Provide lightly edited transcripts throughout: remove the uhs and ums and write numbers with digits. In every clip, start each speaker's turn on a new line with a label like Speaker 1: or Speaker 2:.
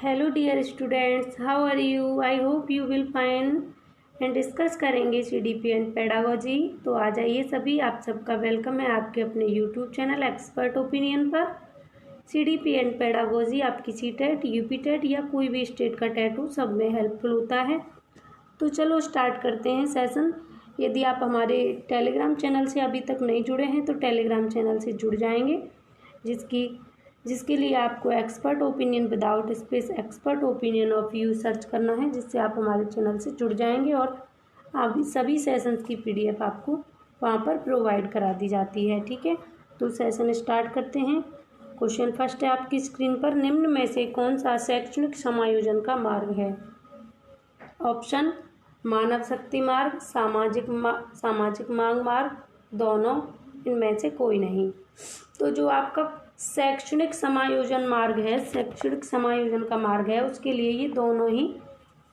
Speaker 1: Hello dear students, how are you? I hope you will fine and discuss करेंगे CDP and pedagogy. तो आ जाइए सभी, आप सबका वेलकम है आपके अपने यूट्यूब चैनल एक्सपर्ट ओपिनियन पर। सीडीपी एंड पेडागोजी आपकी सीटेट, यूपी टेट या कोई भी स्टेट का टेट हो, सब में हेल्पफुल होता है। तो चलो स्टार्ट करते हैं सेशन। यदि आप हमारे टेलीग्राम चैनल से अभी तक नहीं जुड़े हैं तो टेलीग्राम चैनल से जुड़ जाएंगे, जिसके लिए आपको expert opinion without space expert opinion of you search करना है, जिससे आप हमारे चैनल से जुड़ जाएंगे और अभी सभी सेशंस की पीडीएफ आपको वहाँ पर प्रोवाइड करा दी जाती है। ठीक है, तो सेशन स्टार्ट करते हैं। क्वेश्चन फर्स्ट है आपकी स्क्रीन पर, निम्न में से कौन सा शैक्षणिक समायोजन का मार्ग है? ऑप्शन मानव शक्ति मार्ग, सामाजिक मांग मार्ग, दोनों, इनमें से कोई नहीं। तो जो आपका शैक्षणिक समायोजन मार्ग है, शैक्षणिक समायोजन का मार्ग है, उसके लिए ये दोनों ही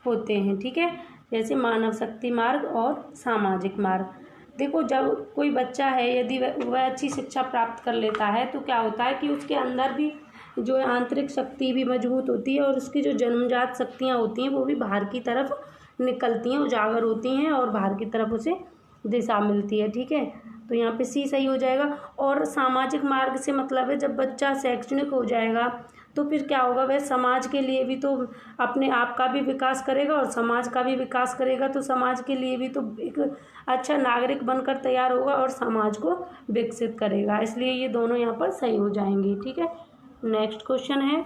Speaker 1: होते हैं। ठीक है, जैसे मानव शक्ति मार्ग और सामाजिक मार्ग। देखो, जब कोई बच्चा है, यदि वह अच्छी शिक्षा प्राप्त कर लेता है तो क्या होता है कि उसके अंदर भी जो आंतरिक शक्ति भी मजबूत होती है और उसकी जो जन्मजात शक्तियाँ होती हैं वो भी बाहर की तरफ निकलती हैं, उजागर होती हैं और बाहर की तरफ उसे दिशा मिलती है। ठीक है, तो यहाँ पे सी सही हो जाएगा। और सामाजिक मार्ग से मतलब है, जब बच्चा शैक्षणिक हो जाएगा तो फिर क्या होगा, वह समाज के लिए भी तो अपने आप का भी विकास करेगा और समाज का भी विकास करेगा। तो समाज के लिए भी तो एक अच्छा नागरिक बनकर तैयार होगा और समाज को विकसित करेगा, इसलिए ये दोनों यहाँ पर सही हो जाएंगे। ठीक है, नेक्स्ट क्वेश्चन है,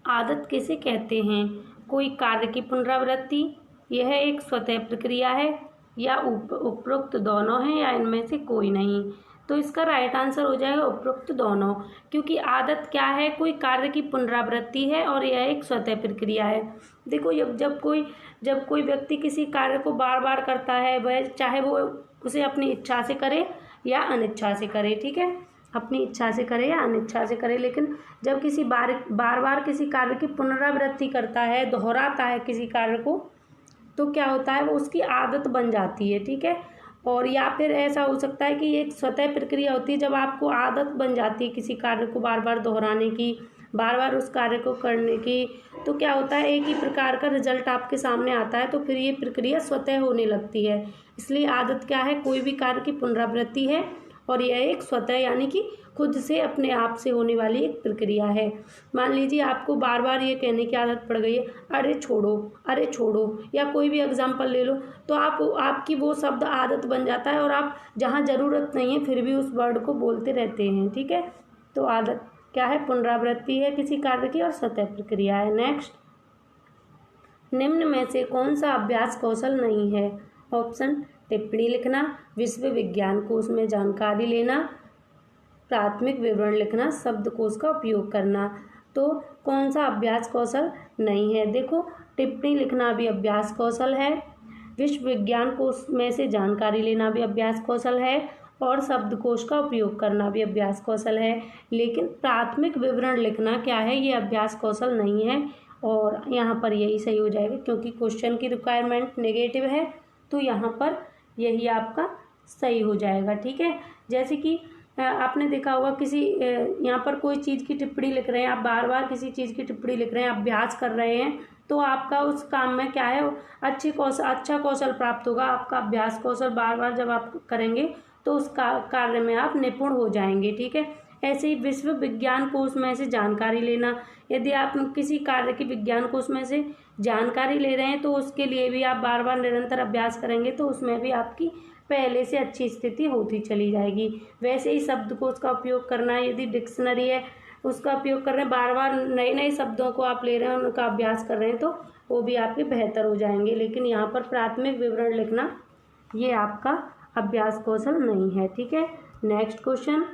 Speaker 1: आदत किसे कहते हैं? कोई कार्य की पुनरावृत्ति, यह एक स्वतः प्रक्रिया है, या उपरोक्त दोनों हैं, या इनमें से कोई नहीं। तो इसका राइट आंसर हो जाएगा उपरोक्त दोनों, क्योंकि आदत क्या है, कोई कार्य की पुनरावृत्ति है और यह एक स्वतः प्रक्रिया है। देखो, जब कोई व्यक्ति किसी कार्य को बार बार करता है, वह चाहे वो उसे अपनी इच्छा से करे या अनिच्छा से करे, ठीक है, अपनी इच्छा से करे या अनिच्छा से करे, लेकिन जब किसी बार बार किसी कार्य की पुनरावृत्ति करता है, दोहराता है किसी कार्य को, तो क्या होता है, वो उसकी आदत बन जाती है। ठीक है, और या फिर ऐसा हो सकता है कि ये एक स्वतः प्रक्रिया होती है, जब आपको आदत बन जाती है किसी कार्य को बार बार दोहराने की, बार बार उस कार्य को करने की, तो क्या होता है, एक ही प्रकार का रिजल्ट आपके सामने आता है, तो फिर ये प्रक्रिया स्वतः होने लगती है। इसलिए आदत क्या है, कोई भी कार्य की पुनरावृत्ति है और यह एक स्वतः यानी कि खुद से अपने आप से होने वाली एक प्रक्रिया है। मान लीजिए आपको बार बार ये कहने की आदत पड़ गई है, अरे छोड़ो, या कोई भी एग्जाम्पल ले लो, तो आपकी वो शब्द आदत बन जाता है और आप जहाँ ज़रूरत नहीं है फिर भी उस वर्ड को बोलते रहते हैं। ठीक है, तो आदत क्या है, पुनरावृत्ति है किसी कार्य की और स्वतः प्रक्रिया है। नेक्स्ट, निम्न में से कौन सा अभ्यास कौशल नहीं है? ऑप्शन टिप्पणी लिखना, विश्व विज्ञान कोश में जानकारी लेना, प्राथमिक विवरण लिखना, शब्दकोश का उपयोग करना। तो कौन सा अभ्यास कौशल नहीं है? देखो, टिप्पणी लिखना भी अभ्यास कौशल है, विश्व विज्ञान कोश में से जानकारी लेना भी अभ्यास कौशल है, और शब्दकोश का उपयोग करना भी अभ्यास कौशल है। लेकिन प्राथमिक विवरण लिखना क्या है, ये अभ्यास कौशल नहीं है, और यहाँ पर यही सही हो जाएगा, क्योंकि क्वेश्चन की रिक्वायरमेंट नेगेटिव है, तो यहाँ पर यही आपका सही हो जाएगा। ठीक है, जैसे कि आपने देखा होगा, किसी यहाँ पर कोई चीज़ की टिप्पणी लिख रहे हैं, आप बार बार किसी चीज़ की टिप्पणी लिख रहे हैं, अभ्यास कर रहे हैं, तो आपका उस काम में क्या है, अच्छा कौशल प्राप्त होगा। आपका अभ्यास कौशल बार बार जब आप करेंगे तो उस कार्य में आप निपुण हो जाएंगे। ठीक है, ऐसे ही विश्व विज्ञान कोश में से जानकारी लेना, यदि आप किसी कार्य की विज्ञान कोश में से जानकारी ले रहे हैं तो उसके लिए भी आप बार बार निरंतर अभ्यास करेंगे, तो उसमें भी आपकी पहले से अच्छी स्थिति होती चली जाएगी। वैसे ही शब्दकोश का उपयोग करना है, यदि डिक्शनरी है उसका उपयोग कर रहे हैं, बार बार नए शब्दों को आप ले रहे हैं, उनका अभ्यास कर रहे हैं, तो वो भी आपके बेहतर हो जाएंगे। लेकिन यहाँ पर प्राथमिक विवरण लिखना ये आपका अभ्यास कौशल नहीं है। ठीक है, नेक्स्ट क्वेश्चन,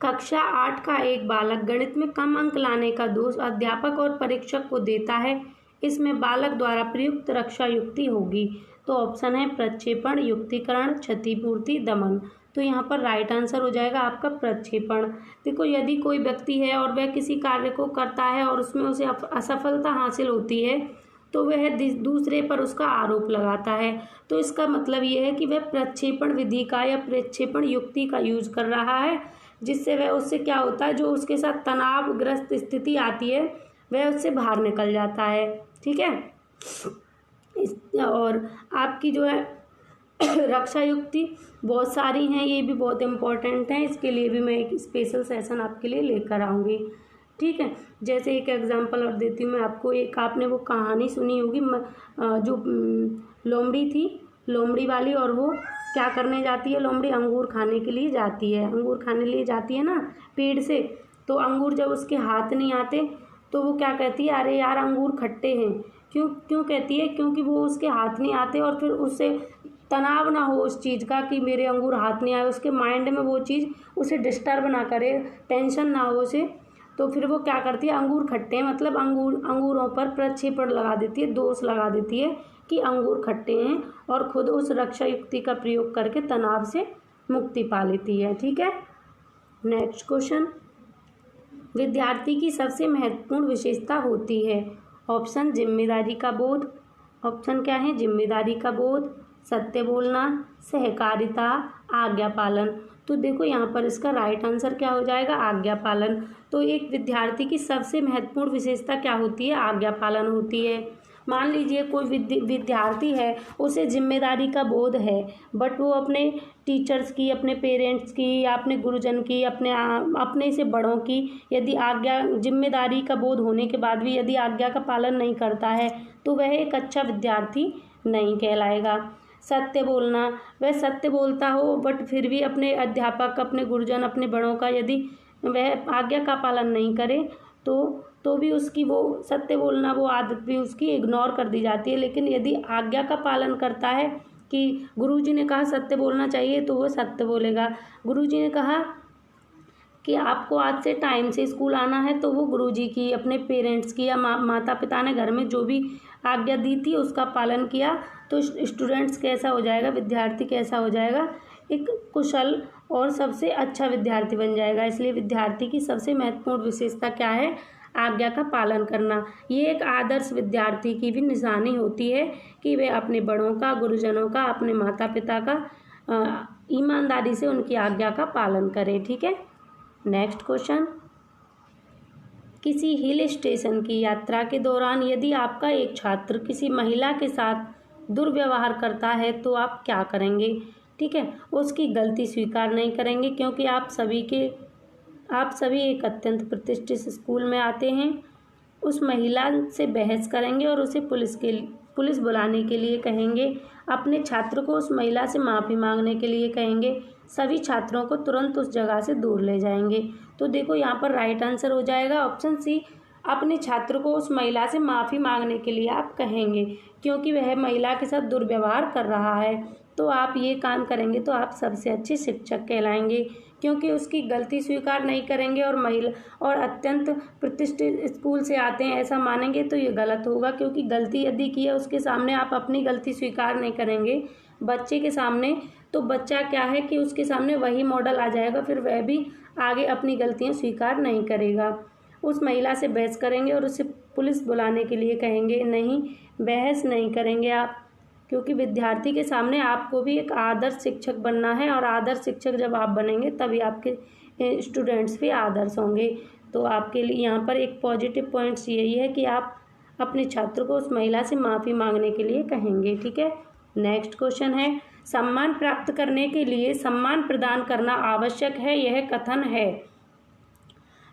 Speaker 1: कक्षा 8 का एक बालक गणित में कम अंक लाने का दोष अध्यापक और परीक्षक को देता है, इसमें बालक द्वारा प्रयुक्त रक्षा युक्ति होगी। तो ऑप्शन है प्रक्षेपण, युक्तिकरण, क्षतिपूर्ति, दमन। तो यहाँ पर राइट आंसर हो जाएगा आपका प्रक्षेपण। देखो, यदि कोई व्यक्ति है और वह किसी कार्य को करता है और उसमें उसे असफलता हासिल होती है, तो वह दूसरे पर उसका आरोप लगाता है, तो इसका मतलब ये है कि वह प्रक्षेपण विधि का या प्रक्षेपण युक्ति का यूज कर रहा है, जिससे वह उससे क्या होता है, जो उसके साथ तनावग्रस्त स्थिति आती है वह उससे बाहर निकल जाता है। ठीक है। और आपकी जो है रक्षा युक्ति बहुत सारी हैं, ये भी बहुत इम्पोर्टेंट हैं, इसके लिए भी मैं एक स्पेशल सेशन आपके लिए लेकर आऊँगी। ठीक है। जैसे एक एग्जांपल और देती हूँ मैं आपको। एक आपने वो कहानी सुनी होगी जो लोमड़ी थी, लोमड़ी वाली, और वो क्या करने जाती है लोमड़ी, अंगूर खाने के लिए जाती है। अंगूर खाने लिए जाती है ना पेड़ से, तो अंगूर जब उसके हाथ नहीं आते तो वो क्या कहती है, अरे यार अंगूर खट्टे हैं। क्यों क्यों कहती है, क्योंकि वो उसके हाथ नहीं आते और फिर उससे तनाव ना हो उस चीज़ का कि मेरे अंगूर हाथ नहीं आए, उसके माइंड में वो चीज़ उसे डिस्टर्ब ना करे, टेंशन ना हो उसे। तो फिर वो क्या करती है, अंगूर खट्टे हैं मतलब अंगूरों पर प्रक्षेपण लगा देती है, दोष लगा देती है कि अंगूर खट्टे हैं, और खुद उस रक्षा युक्ति का प्रयोग करके तनाव से मुक्ति पा लेती है। ठीक है। नेक्स्ट क्वेश्चन, विद्यार्थी की सबसे महत्वपूर्ण विशेषता होती है। ऑप्शन जिम्मेदारी का बोध, ऑप्शन क्या है, जिम्मेदारी का बोध, सत्य बोलना, सहकारिता, आज्ञा पालन। तो देखो यहाँ पर इसका राइट आंसर क्या हो जाएगा, आज्ञा पालन। तो एक विद्यार्थी की सबसे महत्वपूर्ण विशेषता क्या होती है, आज्ञा पालन होती है। मान लीजिए कोई विद्यार्थी है, उसे जिम्मेदारी का बोध है, बट वो अपने टीचर्स की, अपने पेरेंट्स की, या अपने गुरुजन की, अपने से बड़ों की यदि आज्ञा, जिम्मेदारी का बोध होने के बाद भी यदि आज्ञा का पालन नहीं करता है तो वह एक अच्छा विद्यार्थी नहीं कहलाएगा। सत्य बोलना, वह सत्य बोलता हो बट फिर भी अपने अध्यापक, अपने गुरुजन, अपने बड़ों का यदि वह आज्ञा का पालन नहीं करे तो भी उसकी वो सत्य बोलना, वो आदत भी उसकी इग्नोर कर दी जाती है। लेकिन यदि आज्ञा का पालन करता है कि गुरुजी ने कहा सत्य बोलना चाहिए तो वो सत्य बोलेगा, गुरुजी ने कहा कि आपको आज से टाइम से स्कूल आना है तो वो गुरुजी की, अपने पेरेंट्स की, या माता पिता ने घर में जो भी आज्ञा दी थी उसका पालन किया, तो स्टूडेंट्स कैसा हो जाएगा, विद्यार्थी कैसा हो जाएगा, एक कुशल और सबसे अच्छा विद्यार्थी बन जाएगा। इसलिए विद्यार्थी की सबसे महत्वपूर्ण विशेषता क्या है, आज्ञा का पालन करना। ये एक आदर्श विद्यार्थी की भी निशानी होती है कि वे अपने बड़ों का, गुरुजनों का, अपने माता पिता का ईमानदारी से उनकी आज्ञा का पालन करें। ठीक है। नेक्स्ट क्वेश्चन, किसी हिल स्टेशन की यात्रा के दौरान यदि आपका एक छात्र किसी महिला के साथ दुर्व्यवहार करता है तो आप क्या करेंगे। ठीक है। उसकी गलती स्वीकार नहीं करेंगे, क्योंकि आप सभी एक अत्यंत प्रतिष्ठित स्कूल में आते हैं। उस महिला से बहस करेंगे और उसे पुलिस बुलाने के लिए कहेंगे। अपने छात्र को उस महिला से माफ़ी मांगने के लिए कहेंगे। सभी छात्रों को तुरंत उस जगह से दूर ले जाएंगे। तो देखो यहाँ पर राइट आंसर हो जाएगा ऑप्शन सी, अपने छात्र को उस महिला से माफ़ी मांगने के लिए आप कहेंगे, क्योंकि वह महिला के साथ दुर्व्यवहार कर रहा है। तो आप ये काम करेंगे तो आप सबसे अच्छे शिक्षक कहलाएंगे, क्योंकि उसकी गलती स्वीकार नहीं करेंगे और अत्यंत प्रतिष्ठित स्कूल से आते हैं ऐसा मानेंगे तो ये गलत होगा, क्योंकि गलती यदि की है उसके सामने आप अपनी गलती स्वीकार नहीं करेंगे बच्चे के सामने, तो बच्चा क्या है कि उसके सामने वही मॉडल आ जाएगा, फिर वह भी आगे अपनी गलतियाँ स्वीकार नहीं करेगा। उस महिला से बहस करेंगे और उसे पुलिस बुलाने के लिए कहेंगे। नहीं, बहस नहीं करेंगे आप, क्योंकि विद्यार्थी के सामने आपको भी एक आदर्श शिक्षक बनना है, और आदर्श शिक्षक जब आप बनेंगे तभी आपके स्टूडेंट्स भी आदर्श होंगे। तो आपके लिए यहाँ पर एक पॉजिटिव पॉइंट्स यही है कि आप अपने छात्र को उस महिला से माफ़ी मांगने के लिए कहेंगे। ठीक है। नेक्स्ट क्वेश्चन है, सम्मान प्राप्त करने के लिए सम्मान प्रदान करना आवश्यक है, यह कथन है।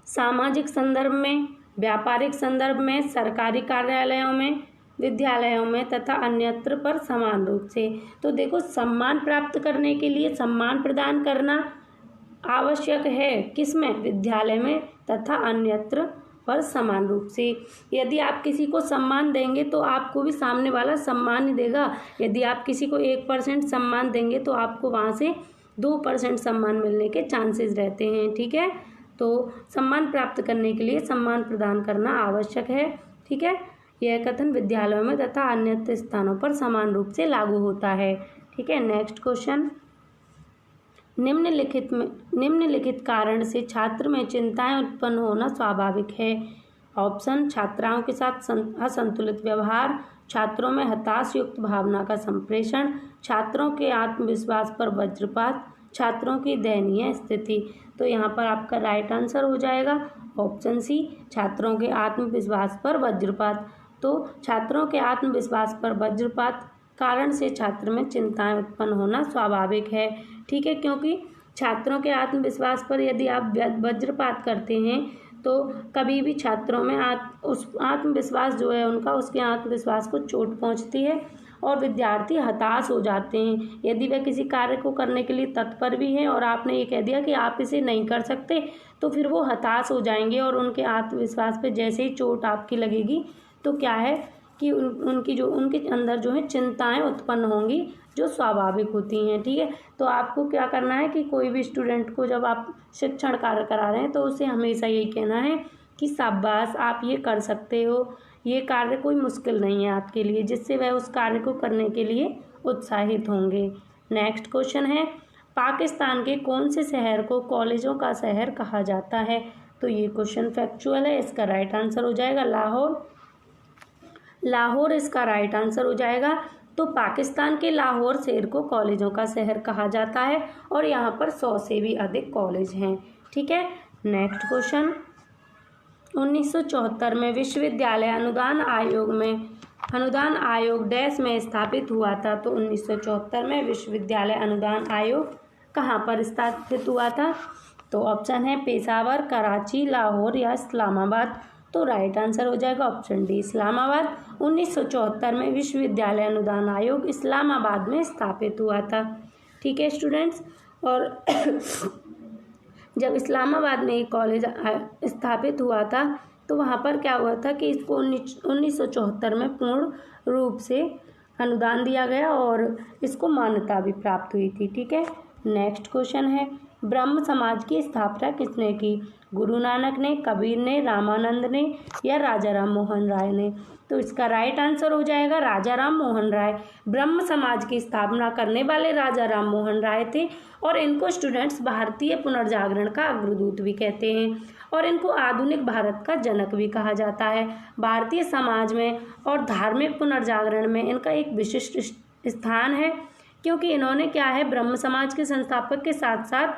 Speaker 1: सामाजिक संदर्भ में, व्यापारिक संदर्भ में, सरकारी कार्यालयों में, विद्यालयों में तथा अन्यत्र पर समान रूप से। तो देखो, सम्मान प्राप्त करने के लिए सम्मान प्रदान करना आवश्यक है, किसमें, विद्यालय में तथा अन्यत्र पर समान रूप से। यदि आप किसी को सम्मान देंगे तो आपको भी सामने वाला सम्मान ही देगा। यदि आप किसी को 1% सम्मान देंगे तो आपको वहाँ से 2% सम्मान मिलने के चांसेस रहते हैं। ठीक है। तो सम्मान प्राप्त करने के लिए सम्मान प्रदान करना आवश्यक है। ठीक है। यह कथन विद्यालयों में तथा अन्य स्थानों पर समान रूप से लागू होता है। ठीक है। नेक्स्ट क्वेश्चन, निम्नलिखित कारण से छात्र में चिंताएं उत्पन्न होना स्वाभाविक है। ऑप्शन, छात्राओं के साथ असंतुलित व्यवहार, छात्रों में हताश युक्त भावना का संप्रेषण, छात्रों के आत्मविश्वास पर वज्रपात, छात्रों की दयनीय स्थिति। तो यहाँ पर आपका राइट आंसर हो जाएगा ऑप्शन सी, छात्रों के आत्मविश्वास पर वज्रपात। तो छात्रों के आत्मविश्वास पर वज्रपात कारण से छात्र में चिंताएं उत्पन्न होना स्वाभाविक है। ठीक है, क्योंकि छात्रों के आत्मविश्वास पर यदि आप वज्रपात करते हैं तो कभी भी छात्रों में उस आत्मविश्वास जो है उनका, उसके आत्मविश्वास को चोट पहुंचती है और विद्यार्थी हताश हो जाते हैं। यदि वह किसी कार्य को करने के लिए तत्पर भी हैं और आपने ये कह दिया कि आप इसे नहीं कर सकते, तो फिर वो हताश हो जाएंगे और उनके आत्मविश्वास पे जैसे ही चोट आपकी लगेगी तो क्या है कि उनके अंदर जो है चिंताएं उत्पन्न होंगी, जो स्वाभाविक होती हैं। ठीक है, तो आपको क्या करना है कि कोई भी स्टूडेंट को जब आप शिक्षण कार्य करा रहे हैं तो उसे हमेशा यही कहना है कि शाबाश, आप ये कर सकते हो, ये कार्य कोई मुश्किल नहीं है आपके लिए, जिससे वह उस कार्य को करने के लिए उत्साहित होंगे। नेक्स्ट क्वेश्चन है, पाकिस्तान के कौन से शहर को कॉलेजों का शहर कहा जाता है? तो ये क्वेश्चन फैक्चुअल है, इसका राइट आंसर हो जाएगा लाहौर। लाहौर इसका राइट आंसर हो जाएगा। तो पाकिस्तान के लाहौर शहर को कॉलेजों का शहर कहा जाता है और यहाँ पर 100 से भी अधिक कॉलेज हैं। ठीक है, नेक्स्ट क्वेश्चन, 1974 में विश्वविद्यालय अनुदान आयोग डैश में स्थापित हुआ था। तो 1974 में विश्वविद्यालय अनुदान आयोग कहाँ पर स्थापित हुआ था? तो ऑप्शन है पेशावर, कराची, लाहौर या इस्लामाबाद। तो राइट आंसर हो जाएगा ऑप्शन डी, इस्लामाबाद। 1974 में विश्वविद्यालय अनुदान आयोग इस्लामाबाद में स्थापित हुआ था। ठीक है स्टूडेंट्स, और जब इस्लामाबाद में एक कॉलेज स्थापित हुआ था तो वहाँ पर क्या हुआ था कि इसको 1974 में पूर्ण रूप से अनुदान दिया गया और इसको मान्यता भी प्राप्त हुई थी। ठीक है, नेक्स्ट क्वेश्चन है, ब्रह्म समाज की स्थापना किसने की? गुरु नानक ने, कबीर ने, रामानंद ने या राजा राम मोहन राय ने? तो इसका राइट आंसर हो जाएगा राजा राम मोहन राय। ब्रह्म समाज की स्थापना करने वाले राजा राम मोहन राय थे और इनको स्टूडेंट्स भारतीय पुनर्जागरण का अग्रदूत भी कहते हैं और इनको आधुनिक भारत का जनक भी कहा जाता है। भारतीय समाज में और धार्मिक पुनर्जागरण में इनका एक विशिष्ट स्थान है, क्योंकि इन्होंने क्या है, ब्रह्म समाज के संस्थापक के साथ साथ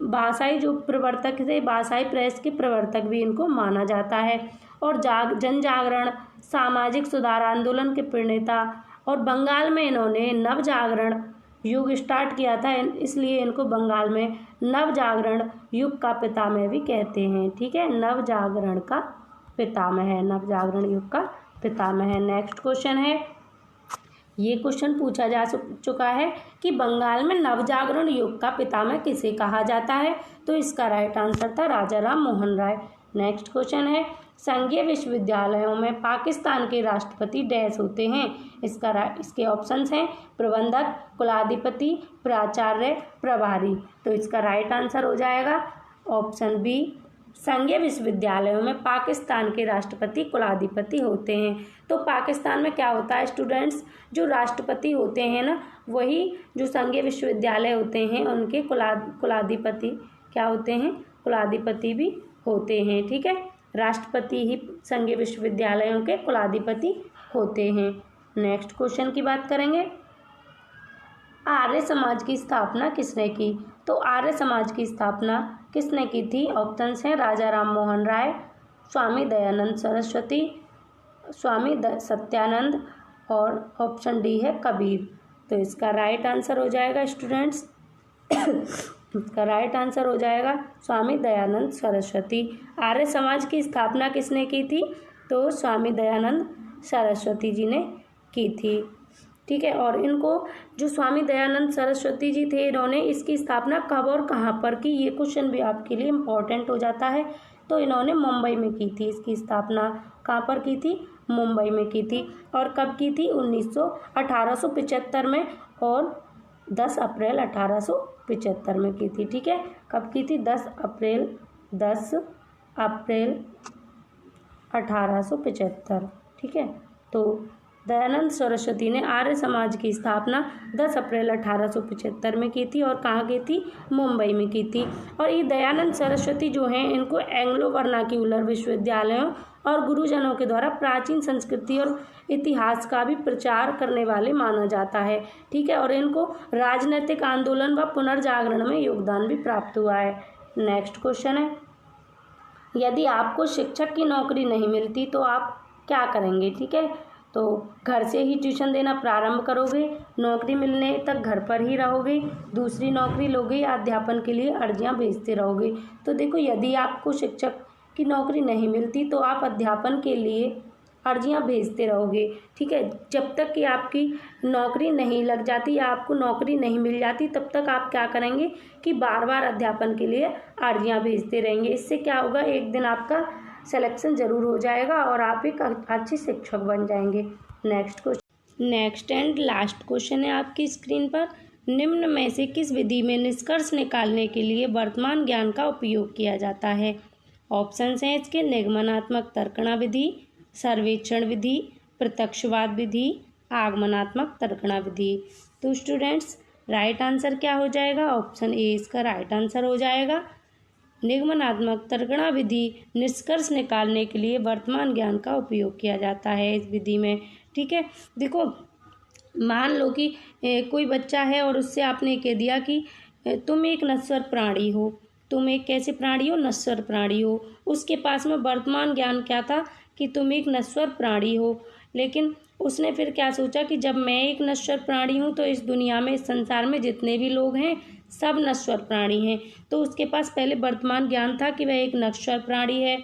Speaker 1: भाषाई जो प्रवर्तक थे, भाषाई प्रेस के प्रवर्तक भी इनको माना जाता है और जन जागरण, सामाजिक सुधार आंदोलन के प्रणेता, और बंगाल में इन्होंने नव जागरण युग स्टार्ट किया था, इसलिए इनको बंगाल में नव जागरण युग का पितामह भी कहते हैं। ठीक है, नव जागरण का पितामह है, नव जागरण युग का पितामह है। नेक्स्ट क्वेश्चन है, ये क्वेश्चन पूछा जा चुका है कि बंगाल में नवजागरण युग का पितामह किसे कहा जाता है? तो इसका राइट आंसर था राजा राम मोहन राय। नेक्स्ट क्वेश्चन है, संघीय विश्वविद्यालयों में पाकिस्तान के राष्ट्रपति डैश होते हैं? इसके ऑप्शंस हैं प्रबंधक, कुलाधिपति, प्राचार्य, प्रभारी। तो इसका राइट आंसर हो जाएगा ऑप्शन बी, संघीय विश्वविद्यालयों में पाकिस्तान के राष्ट्रपति कुलाधिपति होते हैं। तो पाकिस्तान में क्या होता है स्टूडेंट्स, जो राष्ट्रपति होते हैं ना, वही जो संघीय विश्वविद्यालय होते हैं उनके कुलाधिपति क्या होते हैं, कुलाधिपति भी होते हैं। ठीक है, राष्ट्रपति ही संघीय विश्वविद्यालयों के कुलाधिपति होते हैं। नेक्स्ट क्वेश्चन की बात करेंगे, आर्य समाज की स्थापना किसने की? तो आर्य समाज की स्थापना किसने की थी? ऑप्शंस हैं राजा राम मोहन राय, स्वामी दयानंद सरस्वती, स्वामी सत्यानंद और ऑप्शन डी है कबीर। तो इसका राइट आंसर हो जाएगा स्टूडेंट्स इसका राइट आंसर हो जाएगा स्वामी दयानंद सरस्वती। आर्य समाज की स्थापना किसने की थी? तो स्वामी दयानंद सरस्वती जी ने की थी। ठीक है, और इनको जो स्वामी दयानंद सरस्वती जी थे, इन्होंने इसकी स्थापना कब और कहाँ पर की, ये क्वेश्चन भी आपके लिए इम्पोर्टेंट हो जाता है। तो इन्होंने मुंबई में की थी, इसकी स्थापना कहाँ पर की थी? मुंबई में की थी। और कब की थी? 1875 में और 10 अप्रैल 1875 में की थी। ठीक है, कब की थी? 10 अप्रैल 1875। ठीक है, तो दयानंद सरस्वती ने आर्य समाज की स्थापना 10 अप्रैल 1875 में की थी। और कहाँ की थी? मुंबई में की थी। और ये दयानंद सरस्वती जो हैं इनको एंग्लो वर्नाक्यूलर विश्वविद्यालयों और गुरुजनों के द्वारा प्राचीन संस्कृति और इतिहास का भी प्रचार करने वाले माना जाता है। ठीक है, और इनको राजनीतिक आंदोलन व पुनर्जागरण में योगदान भी प्राप्त हुआ है। नेक्स्ट क्वेश्चन है, यदि आपको शिक्षक की नौकरी नहीं मिलती तो आप क्या करेंगे? ठीक है, तो घर से ही ट्यूशन देना प्रारंभ करोगे, नौकरी मिलने तक घर पर ही रहोगे, दूसरी नौकरी लोगे या अध्यापन के लिए अर्जियां भेजते रहोगे? तो देखो, यदि आपको शिक्षक की नौकरी नहीं मिलती तो आप अध्यापन के लिए अर्जियां भेजते रहोगे। ठीक है, जब तक कि आपकी नौकरी नहीं लग जाती या आपको नौकरी नहीं मिल जाती तब तक आप क्या करेंगे कि बार बार अध्यापन के लिए अर्जियां भेजते रहेंगे। इससे क्या होगा, एक दिन आपका सिलेक्शन ज़रूर हो जाएगा और आप एक अच्छे शिक्षक बन जाएंगे। नेक्स्ट एंड लास्ट क्वेश्चन है आपकी स्क्रीन पर, निम्न में से किस विधि में निष्कर्ष निकालने के लिए वर्तमान ज्ञान का उपयोग किया जाता है? ऑप्शंस हैं इसके, निगमनात्मक तर्कणा विधि, सर्वेक्षण विधि, प्रत्यक्षवाद विधि, आगमनात्मक तर्कणा विधि। तो स्टूडेंट्स, राइट आंसर क्या हो जाएगा? ऑप्शन ए इसका राइट आंसर हो जाएगा। निगमनात्मक तर्कणा विधि निष्कर्ष निकालने के लिए वर्तमान ज्ञान का उपयोग किया जाता है इस विधि में। ठीक है, देखो, मान लो कि कोई बच्चा है और उससे आपने कह दिया कि तुम एक नश्वर प्राणी हो, तुम एक कैसे प्राणी हो? नश्वर प्राणी हो। उसके पास में वर्तमान ज्ञान क्या था कि तुम एक नश्वर प्राणी हो, लेकिन उसने फिर क्या सोचा कि जब मैं एक नश्वर प्राणी हूँ तो इस दुनिया में, इस संसार में जितने भी लोग हैं सब नश्वर प्राणी हैं। तो उसके पास पहले वर्तमान ज्ञान था कि वह एक नश्वर प्राणी है।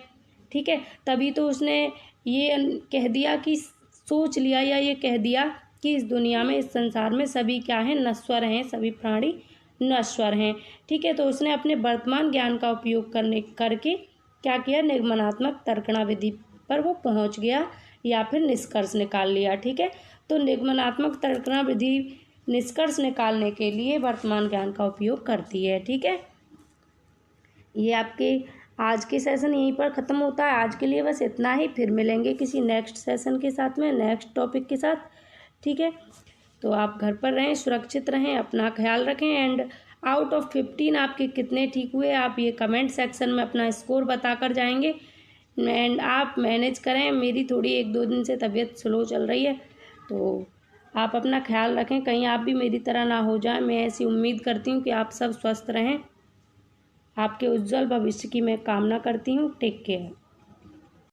Speaker 1: ठीक है, तभी तो उसने ये कह दिया कि, सोच लिया या ये कह दिया कि इस दुनिया में, इस संसार में सभी क्या हैं? नश्वर हैं, सभी प्राणी नश्वर हैं। ठीक है, तो उसने अपने वर्तमान ज्ञान का उपयोग करके क्या किया? निगमनात्मक तर्कणा विधि पर वो पहुंच गया या फिर निष्कर्ष निकाल लिया। ठीक है, तो निगमनात्मक तर्कणा विधि निष्कर्ष निकालने के लिए वर्तमान ज्ञान का उपयोग करती है। ठीक है, ये आपके आज के सेशन यहीं पर ख़त्म होता है। आज के लिए बस इतना ही, फिर मिलेंगे किसी नेक्स्ट सेशन के साथ में, नेक्स्ट टॉपिक के साथ। ठीक है, तो आप घर पर रहें, सुरक्षित रहें, अपना ख्याल रखें। एंड आउट ऑफ 15 आपके कितने ठीक हुए आप ये कमेंट सेक्शन में अपना स्कोर बता कर जाएंगे। एंड आप मैनेज करें, मेरी थोड़ी 1-2 दिन से तबीयत स्लो चल रही है, तो आप अपना ख्याल रखें, कहीं आप भी मेरी तरह ना हो जाए। मैं ऐसी उम्मीद करती हूँ कि आप सब स्वस्थ रहें। आपके उज्जवल भविष्य की मैं कामना करती हूँ। Take care.